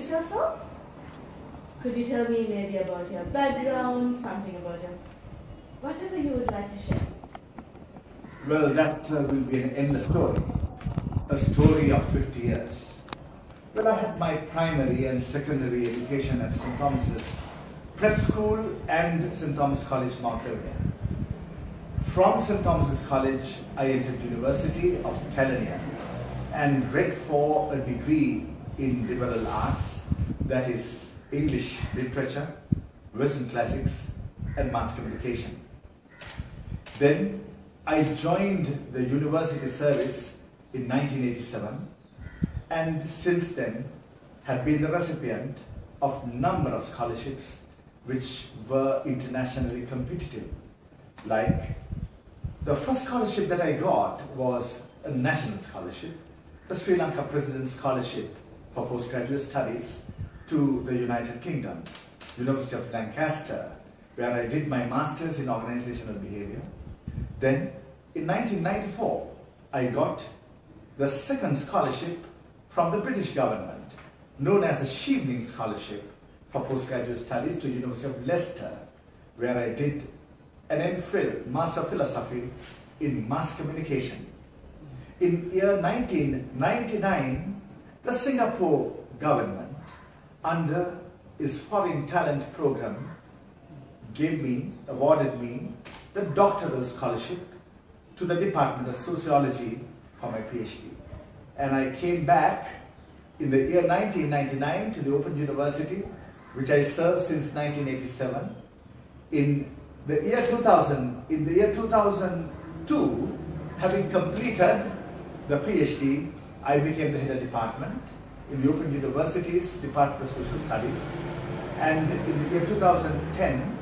introduce yourself? Could you tell me maybe about your background, something about your... whatever you would like to share? Well, that will be an endless story. A story of 50 years. Well, I had my primary and secondary education at St. Thomas's Prep School and St. Thomas College, Mount Lavinia. From St. Thomas's College, I entered University of Caledonia and read for a degree in liberal arts, that is English literature, Western classics, and mass communication. Then I joined the university service in 1987, and since then have been the recipient of a number of scholarships which were internationally competitive. Like the first scholarship that I got was a national scholarship, the Sri Lanka President's Scholarship for Postgraduate Studies to the United Kingdom, University of Lancaster, where I did my Masters in Organizational Behavior. Then in 1994, I got the second scholarship from the British government, known as the Schevening Scholarship for Postgraduate Studies to University of Leicester, where I did an MPhil, Master of Philosophy in Mass Communication. In year 1999, the Singapore government, under its Foreign Talent Program, awarded me the doctoral scholarship to the Department of Sociology for my PhD. And I came back in the year 1999 to the Open University, which I served since 1987. In the year 2002, having completed the PhD, I became the head of department in the Open University's Department of Social Studies. And in the year 2010,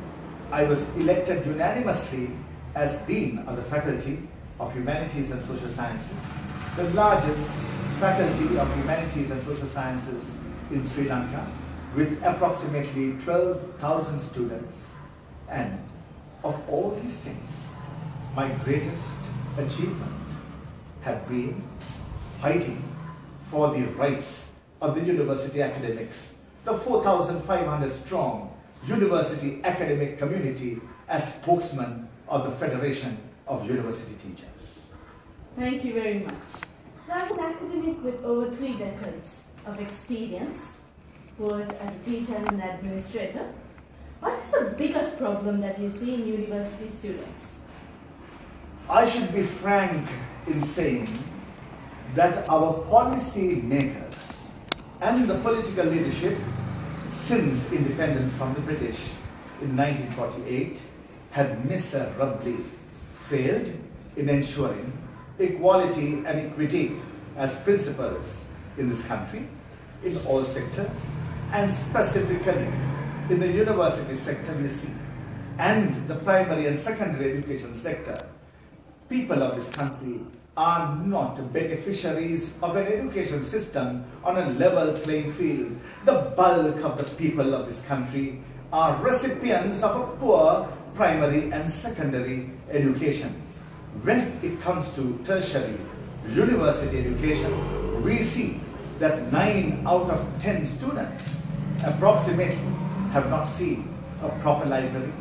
I was elected unanimously as Dean of the Faculty of Humanities and Social Sciences, the largest faculty of Humanities and Social Sciences in Sri Lanka, with approximately 12,000 students. And of all these things, my greatest achievement have been fighting for the rights of the university academics, the 4,500 strong university academic community, as spokesman of the Federation of University Teachers. Thank you very much. So as an academic with over 3 decades of experience, both as a teacher and an administrator, what is the biggest problem that you see in university students? I should be frank in saying that our policy makers and the political leadership since independence from the British in 1948 had miserably failed in ensuring equality and equity as principles in this country, in all sectors, and specifically in the university sector we see, and the primary and secondary education sector. People of this country are not beneficiaries of an education system on a level playing field. The bulk of the people of this country are recipients of a poor primary and secondary education. When it comes to tertiary university education, we see that 9 out of 10 students approximately have not seen a proper library,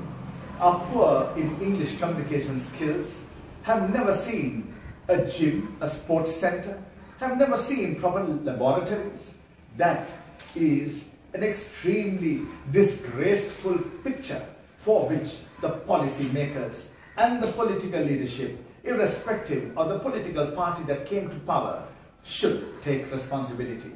are poor in English communication skills, have never seen a gym, a sports center, have never seen proper laboratories. That is an extremely disgraceful picture for which the policy makers and the political leadership, irrespective of the political party that came to power, should take responsibility.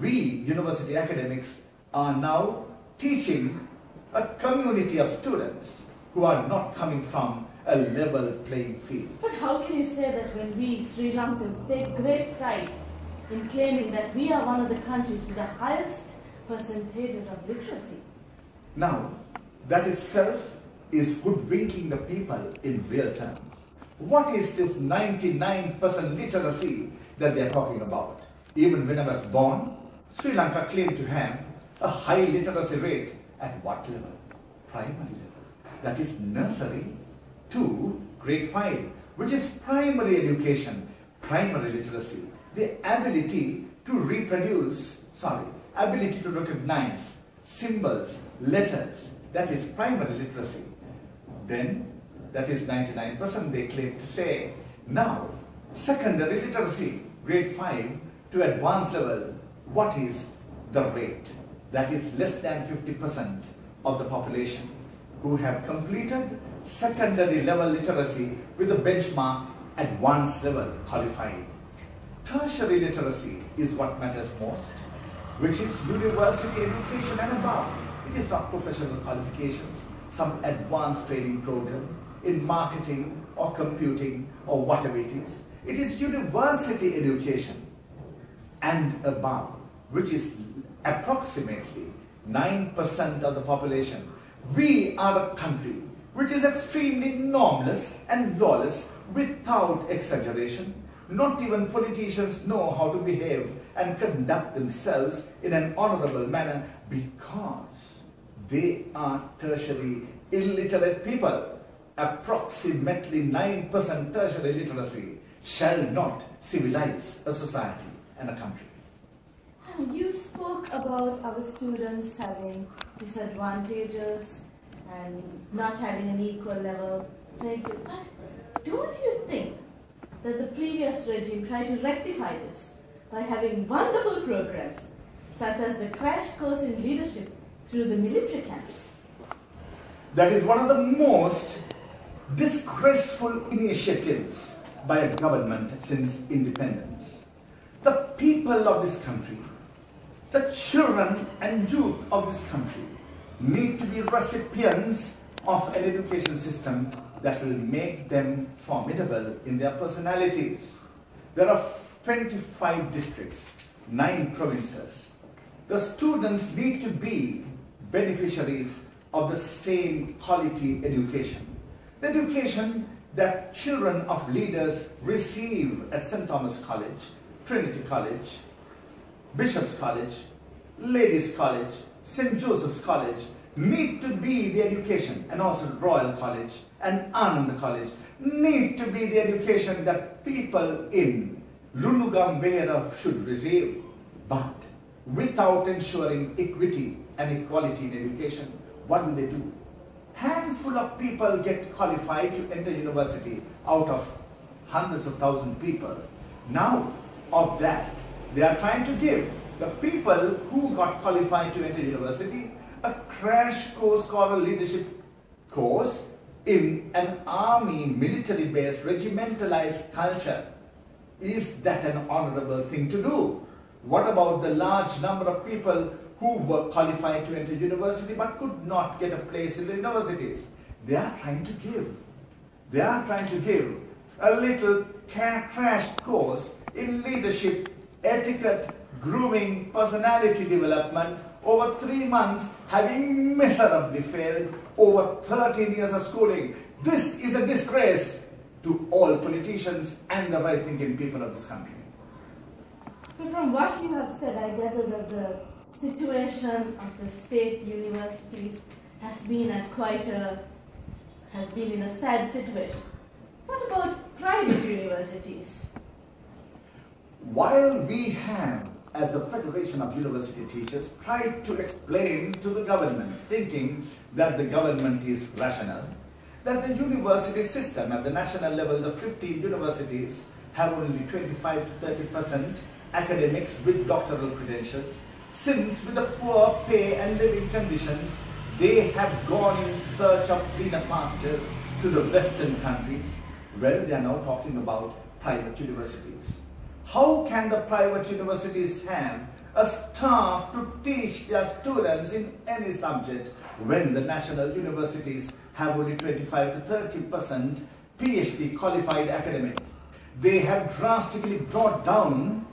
We university academics are now teaching a community of students who are not coming from a level playing field. But how can you say that when we Sri Lankans take great pride in claiming that we are one of the countries with the highest percentages of literacy? Now, that itself is hoodwinking the people in real terms. What is this 99% literacy that they are talking about? Even when I was born, Sri Lanka claimed to have a high literacy rate at what level? Primary level. That is nursery to grade 5, which is primary education, primary literacy. The ability to reproduce, ability to recognize symbols, letters, that is primary literacy, then that is 99% they claim to say. Now, secondary literacy, grade 5 to advanced level, what is the rate? That is less than 50% of the population who have completed secondary level literacy with the benchmark advanced level qualified. Tertiary literacy is what matters most, which is university education and above. It is not professional qualifications, some advanced training program in marketing or computing or whatever it is. It is university education and above, which is approximately 9% of the population. We are a country which is extremely normless and lawless without exaggeration. Not even politicians know how to behave and conduct themselves in an honorable manner because they are tertiary illiterate people. Approximately 9% tertiary literacy shall not civilize a society and a country. You spoke about our students having disadvantages and not having an equal level playing field. But don't you think that the previous regime tried to rectify this by having wonderful programs such as the crash course in leadership through the military camps? That is one of the most disgraceful initiatives by a government since independence. The people of this country, the children and youth of this country need to be recipients of an education system that will make them formidable in their personalities. There are 25 districts, 9 provinces. The students need to be beneficiaries of the same quality education. The education that children of leaders receive at St. Thomas College, Trinity College, Bishop's College, Ladies College, St. Joseph's College need to be the education, and also Royal College and Anand College need to be the education that people in Lunugam Vehera should receive. But without ensuring equity and equality in education, what will they do? Handful of people get qualified to enter university out of hundreds of thousands people. Now, of that, they are trying to give the people who got qualified to enter university a crash course called a leadership course in an army, military-based, regimentalized culture. Is that an honorable thing to do? What about the large number of people who were qualified to enter university but could not get a place in the universities? They are trying to give. They are trying to give a little crash course in leadership, etiquette, grooming, personality development over 3 months, having miserably failed over 13 years of schooling. This is a disgrace to all politicians and the right-thinking people of this country. So from what you have said, I gather that the situation of the state universities has been in a sad situation. What about private universities? While we have, as the Federation of University Teachers, tried to explain to the government, thinking that the government is rational, that the university system at the national level, the 50 universities have only 25 to 30% academics with doctoral credentials, since with the poor pay and living conditions, they have gone in search of greener pastures to the Western countries. Well, they are now talking about private universities. How can the private universities have a staff to teach their students in any subject when the national universities have only 25 to 30% PhD qualified academics? They have drastically brought down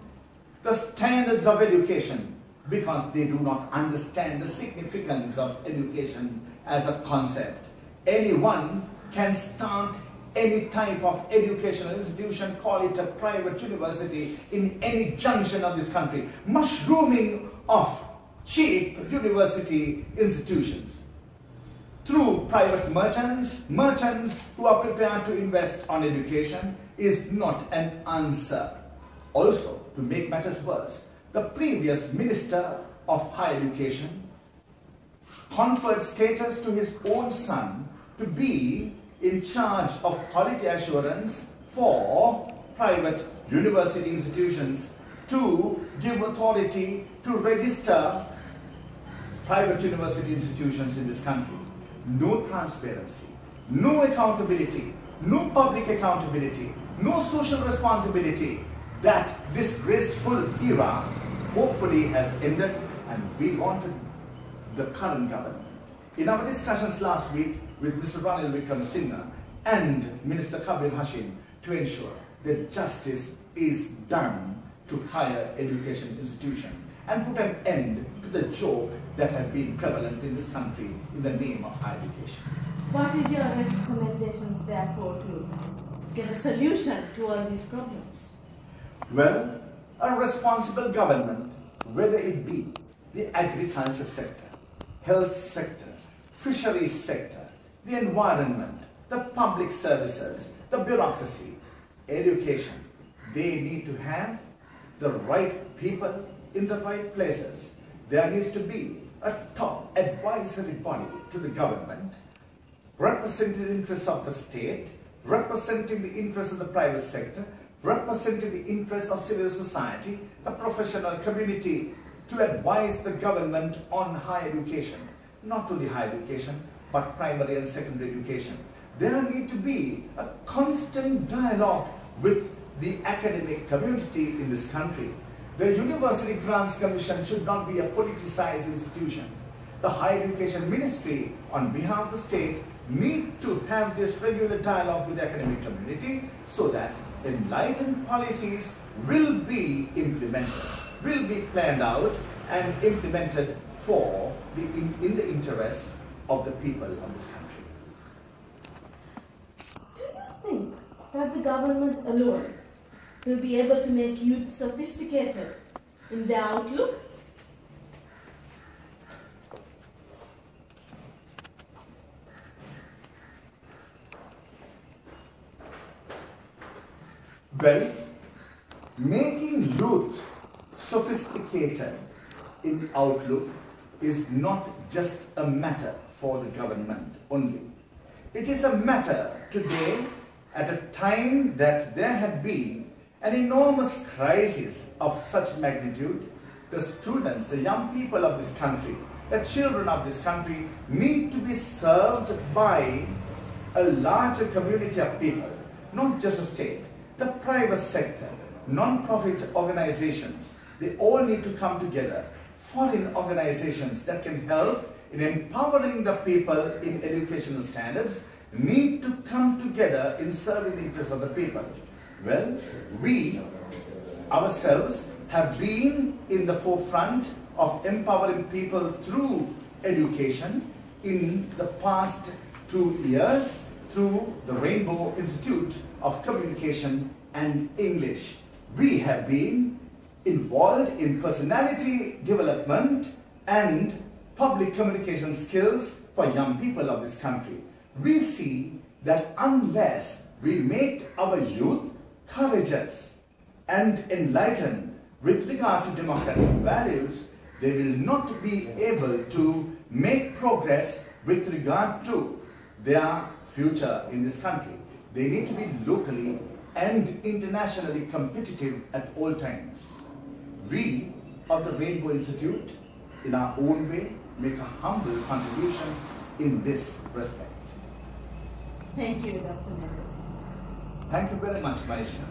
the standards of education because they do not understand the significance of education as a concept. Anyone can start any type of educational institution, call it a private university, in any junction of this country. Mushrooming of cheap university institutions through private merchants who are prepared to invest on education is not an answer. Also, to make matters worse, the previous Minister of higher education, conferred status to his own son to be in charge of quality assurance for private university institutions, to give authority to register private university institutions in this country. No transparency, no accountability, no public accountability, no social responsibility. That disgraceful era hopefully has ended, and we wanted the current government. In our discussions last week with Mr. Ranil Wickramasinghe and Minister Kabir Hashim, to ensure that justice is done to higher education institutions and put an end to the joke that had been prevalent in this country in the name of higher education. What is your recommendations therefore to get a solution to all these problems? Well, a responsible government, whether it be the agriculture sector, health sector, fisheries sector, the environment, the public services, the bureaucracy, education, they need to have the right people in the right places. There needs to be a top advisory body to the government, representing the interests of the state, representing the interests of the private sector, representing the interests of civil society, the professional community, to advise the government on higher education. Not only higher education, but primary and secondary education. There need to be a constant dialogue with the academic community in this country. The University Grants Commission should not be a politicized institution. The Higher Education Ministry, on behalf of the state, need to have this regular dialogue with the academic community so that enlightened policies will be implemented, will be planned out and implemented for in the interest of the people of this country. Do you think that the government alone will be able to make youth sophisticated in their outlook? Well, making youth sophisticated in outlook is not just a matter for the government only. It is a matter today at a time that there had been an enormous crisis of such magnitude. The students, the young people of this country, the children of this country need to be served by a larger community of people, not just the state. The private sector, non-profit organizations, they all need to come together. Foreign organizations that can help in empowering the people in educational standards need to come together in serving the interests of the people. Well, we ourselves have been in the forefront of empowering people through education in the past 2 years through the Rainbow Institute of Communication and English. We have been involved in personality development and public communication skills for young people of this country. We see that unless we make our youth courageous and enlightened with regard to democratic values, they will not be able to make progress with regard to their future in this country. They need to be locally and internationally competitive at all times. We of the Rainbow Institute, in our own way, make a humble contribution in this respect. Thank you, Dr. Mendis. Thank you very much, Mahishka.